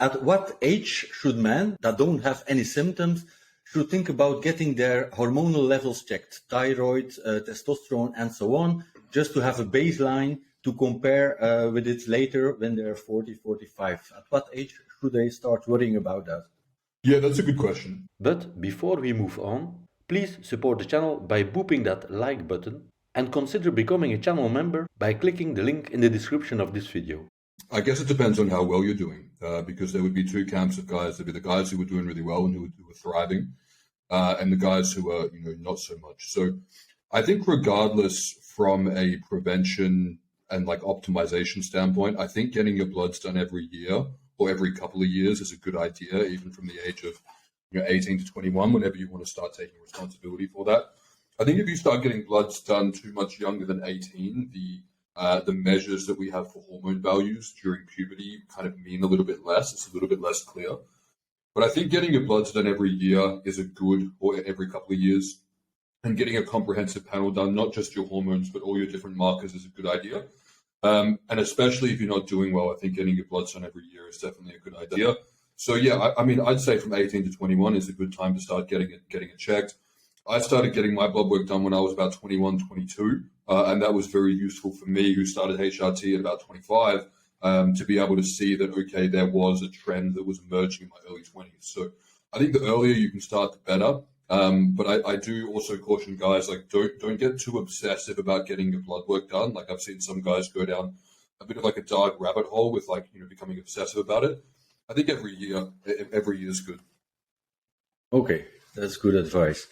At what age should men that don't have any symptoms should think about getting their hormonal levels checked, thyroid, testosterone, and so on, just to have a baseline to compare with it later when they're 40, 45? At what age should they start worrying about that? Yeah, that's a good question. But before we move on, please support the channel by booping that like button and consider becoming a channel member by clicking the link in the description of this video. I guess it depends on how well you're doing, because there would be two camps of guys. There'd be the guys who were doing really well and who were thriving, and the guys who are, not so much. So I think regardless from a prevention and like optimization standpoint, I think getting your bloods done every year or every couple of years is a good idea, even from the age of 18 to 21, whenever you want to start taking responsibility for that. I think if you start getting bloods done too much younger than 18, the measures that we have for hormone values during puberty kind of mean a little bit less. It's a little bit less clear. But I think getting your bloods done every year is a good, or every couple of years, and getting a comprehensive panel done, not just your hormones, but all your different markers, is a good idea. And especially if you're not doing well, I think getting your bloods done every year is definitely a good idea. So yeah, I mean, I'd say from 18 to 21 is a good time to start getting it checked. I started getting my blood work done when I was about 21, 22, and that was very useful for me, who started HRT at about 25, to be able to see that, okay, there was a trend that was emerging in my early 20s. So I think the earlier you can start, the better. But I do also caution guys, like, don't get too obsessive about getting your blood work done. Like, I've seen some guys go down a bit of like a dark rabbit hole with, like, becoming obsessive about it. I think every year is good. Okay, that's good advice.